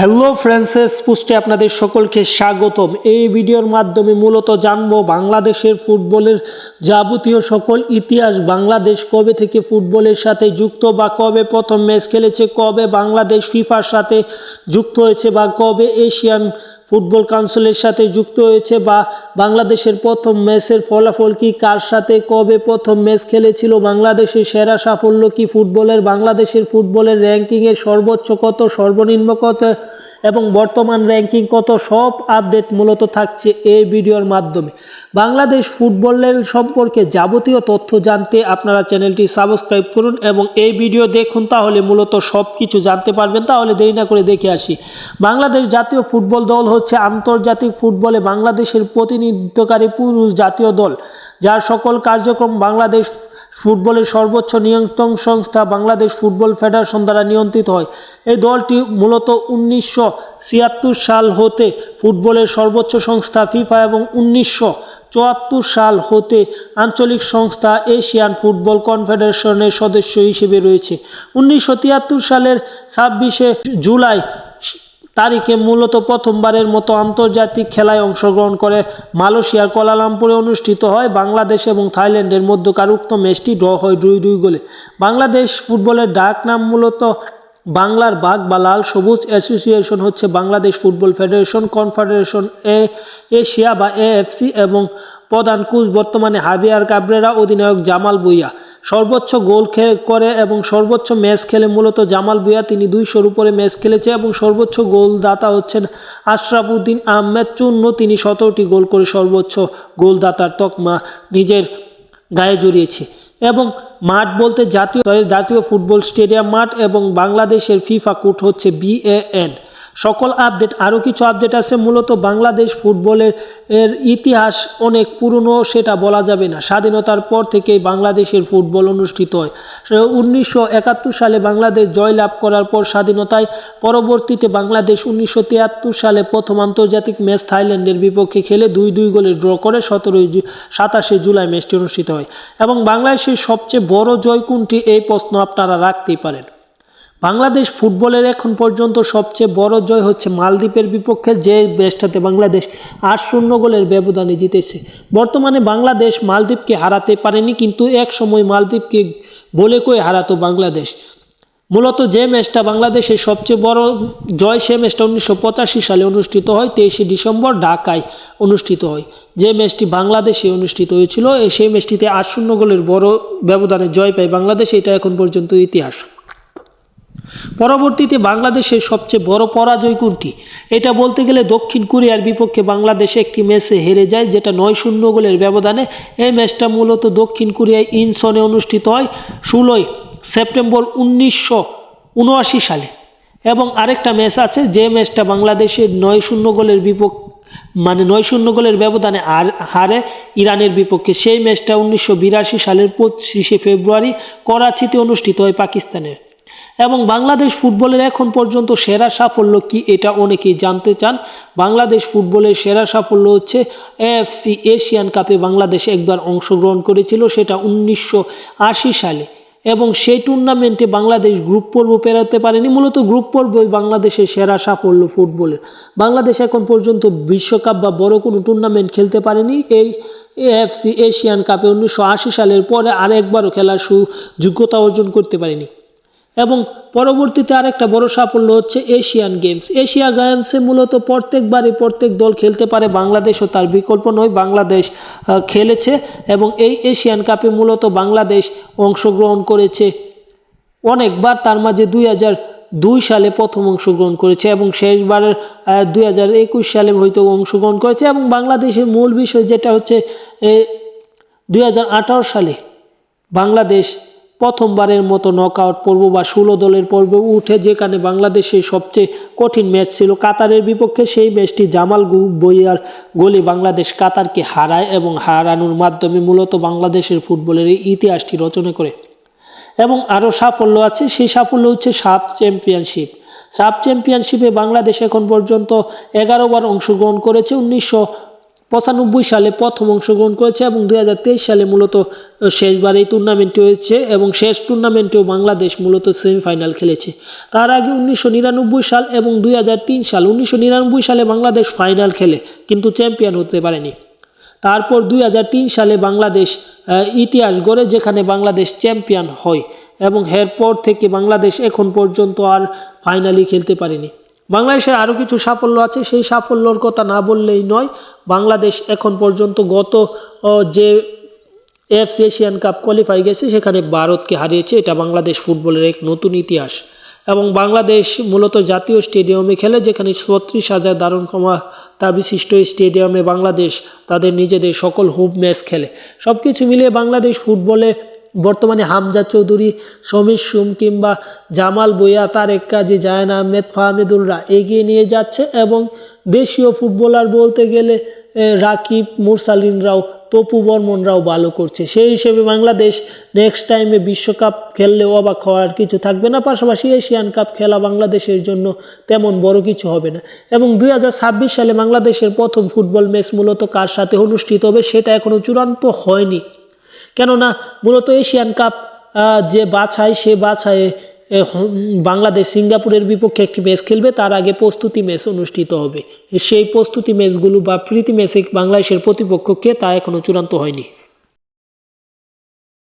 Hello friends, পোস্টে আপনাদের সকলকে স্বাগতম। এই ভিডিওর মাধ্যমে মূলত জানবো বাংলাদেশের ফুটবলের যাবতীয় সকল ইতিহাস। বাংলাদেশ কবে থেকে ফুটবলের সাথে যুক্ত, বা কবে প্রথম ম্যাচ খেলেছে, কবে বাংলাদেশ ফিফার সাথে যুক্ত হয়েছে, বা কবে এশিয়ান ফুটবল কাউন্সিলের সাথে যুক্ত হয়েছে, বা বাংলাদেশের প্রথম ম্যাচের ফলাফল কি, কার সাথে কবে প্রথম ম্যাচ খেলেছিল, বাংলাদেশের সেরা সাফল্য কি ফুটবলের, বাংলাদেশের ফুটবলের র্যাঙ্কিংয়ের সর্বোচ্চ কত, সর্বনিম্ন কত এবং বর্তমান র্যাঙ্কিং কত, সব আপডেট মূলত থাকছে এই ভিডিওর মাধ্যমে। বাংলাদেশ ফুটবলের সম্পর্কে যাবতীয় তথ্য জানতে আপনারা চ্যানেলটি সাবস্ক্রাইব করুন এবং এই ভিডিও দেখুন, তাহলে মূলত সব কিছু জানতে পারবেন। তাহলে দেরি না করে দেখে আসি। বাংলাদেশ জাতীয় ফুটবল দল হচ্ছে আন্তর্জাতিক ফুটবলে বাংলাদেশের প্রতিনিধিত্বকারী পুরুষ জাতীয় দল, যার সকল কার্যক্রম বাংলাদেশ ফুটবলের সর্বোচ্চ নিয়ন্ত্রণ সংস্থা বাংলাদেশ ফুটবল ফেডারেশন দ্বারা নিয়ন্ত্রিত হয়। এই দলটি মূলত 1976 সাল হতে ফুটবলের সর্বোচ্চ সংস্থা ফিফা এবং 1974 সাল হতে আঞ্চলিক সংস্থা এশিয়ান ফুটবল কনফেডারেশনের সদস্য হিসেবে রয়েছে। 1973 সালের 26 জুলাই তারিখে মূলত প্রথমবারের মতো আন্তর্জাতিক খেলায় অংশগ্রহণ করে মালয়েশিয়ার কুয়ালালামপুরে অনুষ্ঠিত হয় বাংলাদেশ এবং থাইল্যান্ডের মধ্যকার উক্ত ম্যাচটি ড্র হয় 2-2 গোলে। বাংলাদেশ ফুটবলের ডাক নাম মূলত বাংলার বাঘ বা লাল সবুজ। অ্যাসোসিয়েশন হচ্ছে Bangladesh football federation, confederation Asia বা এএফসি, এবং প্রধান কোচ বর্তমানে হাভিয়ার কাবরেরা, অধিনায়ক জামাল ভুঁইয়া। সর্বোচ্চ গোল করে এবং সর্বোচ্চ ম্যাচ খেলে মূলত জামাল ভুঁইয়া, তিনি 200-র উপরে ম্যাচ খেলেছে, এবং সর্বোচ্চ গোলদাতা হচ্ছেন আশরাফ উদ্দিন আহমেদ চূন্য, তিনি 17টি গোল করে সর্বোচ্চ গোলদাতার তকমা নিজের গায়ে জড়িয়েছে। এবং মাঠ বলতে জাতীয় ফুটবল স্টেডিয়াম মাঠ, এবং বাংলাদেশের ফিফা কোড হচ্ছে BAN। সকল আপডেট, আরও কিছু আপডেট আছে। মূলত বাংলাদেশ ফুটবলের ইতিহাস অনেক পুরনো, সেটা বলা যাবে না। স্বাধীনতার পর থেকেই বাংলাদেশের ফুটবল অনুষ্ঠিত হয়। 1971 সালে বাংলাদেশ জয়লাভ করার পর স্বাধীনতায় পরবর্তীতে বাংলাদেশ 1973 সালে প্রথম আন্তর্জাতিক ম্যাচ থাইল্যান্ডের বিপক্ষে খেলে 2-2 গোলে ড্র করে 27 জুলাই ম্যাচটি অনুষ্ঠিত হয়। এবং বাংলাদেশের সবচেয়ে বড় জয় কোনটি, এই প্রশ্ন আপনারা রাখতেই পারেন। বাংলাদেশ ফুটবলের এখন পর্যন্ত সবচেয়ে বড় জয় হচ্ছে মালদ্বীপের বিপক্ষে, যে ম্যাচটাতে বাংলাদেশ 8-0 গোলের ব্যবধানে জিতেছে। বর্তমানে বাংলাদেশ মালদ্বীপকে হারাতে পারেনি, কিন্তু এক সময় মালদ্বীপকে বলে কয়ে হারাতো বাংলাদেশ। মূলত যে ম্যাচটা বাংলাদেশের সবচেয়ে বড় জয়, সে ম্যাচটা 1985 সালে অনুষ্ঠিত হয়, 23 ডিসেম্বর ঢাকায় অনুষ্ঠিত হয়। যে ম্যাচটি বাংলাদেশে অনুষ্ঠিত হয়েছিল, সেই ম্যাচটিতে 8-0 গোলের বড় ব্যবধানে জয় পায় বাংলাদেশ। এটা এখন পর্যন্ত ইতিহাস। পরবর্তীতে বাংলাদেশের সবচেয়ে বড় পরাজয় কোনটি, এটা বলতে গেলে দক্ষিণ কোরিয়ার বিপক্ষে বাংলাদেশ একটি ম্যাচে হেরে যায়, যেটা 9-0 গোলের ব্যবধানে। এই ম্যাচটা মূলত দক্ষিণ কোরিয়ায় ইনসনে অনুষ্ঠিত হয় 16 সেপ্টেম্বর 1979 সালে। এবং আরেকটা ম্যাচ আছে, যে ম্যাচটা বাংলাদেশের 9-0 গোলের 9-0 গোলের ব্যবধানে হারে ইরানের বিপক্ষে। সেই ম্যাচটা 1982 সালের 25 ফেব্রুয়ারি করাচিতে অনুষ্ঠিত হয় পাকিস্তানের। এবং বাংলাদেশ ফুটবলের এখন পর্যন্ত সেরা সাফল্য কি, এটা অনেকেই জানতে চান। বাংলাদেশ ফুটবলের সেরা সাফল্য হচ্ছে এএফসি এশিয়ান কাপে বাংলাদেশ একবার অংশগ্রহণ করেছিল, সেটা 1980 সালে। এবং সেই টুর্নামেন্টে বাংলাদেশ গ্রুপ পর্ব পেরোতে পারেনি। মূলত গ্রুপ পর্বই বাংলাদেশের সেরা সাফল্য ফুটবলের। বাংলাদেশ এখন পর্যন্ত বিশ্বকাপ বা বড় কোনো টুর্নামেন্ট খেলতে পারেনি। এই এএফসি এশিয়ান কাপে 1980 সালের পরে আরেকবারও খেলার যোগ্যতা অর্জন করতে পারেনি। এবং পরবর্তীতে আরেকটা বড় সাফল্য হচ্ছে এশিয়ান গেমস। এশিয়া গেমসে মূলত প্রত্যেকবারই প্রত্যেক দল খেলতে পারে, বাংলাদেশও তার বিকল্প নয়। বাংলাদেশ খেলেছে এবং এই এশিয়ান কাপে মূলত বাংলাদেশ অংশগ্রহণ করেছে অনেকবার। তার মাঝে 2002 সালে প্রথম অংশগ্রহণ করেছে, এবং শেষবারের 2021 সালে হয়তো অংশগ্রহণ করেছে। এবং বাংলাদেশের মূল বিষয় যেটা হচ্ছে 2018 সালে বাংলাদেশ প্রথমবারের মতো নকআউট পর্ব বা 16 দলের পর্বে উঠে, যেখানে বাংলাদেশের সবচেয়ে কঠিন ম্যাচ ছিল কাতারের বিপক্ষে। সেই ম্যাচটি জামাল ভুঁইয়ার গোলে বাংলাদেশ কাতারকে হারায়, এবং হারানোর মাধ্যমে মূলত বাংলাদেশের ফুটবলের ইতিহাসটি রচনা করে। এবং আরও সাফল্য আছে, সেই সাফল্য হচ্ছে সাফ চ্যাম্পিয়নশিপে বাংলাদেশ এখন পর্যন্ত 11 বার অংশগ্রহণ করেছে। 95 সালে প্রথম অংশগ্রহণ করেছে এবং 2023 সালে মূলত শেষবার এই টুর্নামেন্টটি হয়েছে এবং শেষ টুর্নামেন্টেও বাংলাদেশ মূলত সেমিফাইনাল খেলেছে। তার আগে 1999 সাল এবং 2003 সাল। 1999 সালে বাংলাদেশ ফাইনাল খেলে কিন্তু চ্যাম্পিয়ন হতে পারেনি। তারপর 2003 সালে বাংলাদেশ ইতিহাস গড়ে যেখানে বাংলাদেশ চ্যাম্পিয়ন হয় এবং এরপর থেকে বাংলাদেশ এখন পর্যন্ত আর ফাইনালি খেলতে পারেনি। বাংলাদেশের আরও কিছু সাফল্য আছে, সেই সাফল্যর কথা না বললেই নয়। বাংলাদেশ এখন পর্যন্ত গত যে এফসি এশিয়ান কাপ কোয়ালিফাই গেছে সেখানে ভারতকে হারিয়েছে। এটা বাংলাদেশ ফুটবলের এক নতুন ইতিহাস এবং বাংলাদেশ মূলত জাতীয় স্টেডিয়ামে খেলে যেখানে 36,000 ধারণ ক্ষমতা বিশিষ্ট স্টেডিয়ামে বাংলাদেশ তাদের নিজেদের সকল হোম ম্যাচ খেলে। সব কিছু মিলিয়ে বাংলাদেশ ফুটবলে বর্তমানে হামজা চৌধুরী, সমীর সুম কিংবা জামাল ভুঁইয়া, তারেক কাজী, জায়ান আহমেদ, ফাহমিদুলরা এগিয়ে নিয়ে যাচ্ছে এবং দেশীয় ফুটবলার বলতে গেলে রাকিব, মুরসালিনরাও, তপু বর্মনরাও ভালো করছে। সেই হিসেবে বাংলাদেশ নেক্সট টাইমে বিশ্বকাপ খেললে অবাক হওয়ার কিছু থাকবে না। পাশাপাশি এশিয়ান কাপ খেলা বাংলাদেশের জন্য তেমন বড় কিছু হবে না। এবং 2026 সালে বাংলাদেশের প্রথম ফুটবল ম্যাচ মূলত কার সাথে অনুষ্ঠিত হবে সেটা এখনও চূড়ান্ত হয়নি, কেননা মূলত এশিয়ান কাপ যে বাছাই সে বাছাইয়ে বাংলাদেশ সিঙ্গাপুরের বিপক্ষে একটি ম্যাচ খেলবে, তার আগে প্রস্তুতি ম্যাচ অনুষ্ঠিত হবে। সেই প্রস্তুতি ম্যাচগুলো বা প্রীতি ম্যাচে বাংলাদেশের প্রতিপক্ষ কে তা এখনও চূড়ান্ত হয়নি।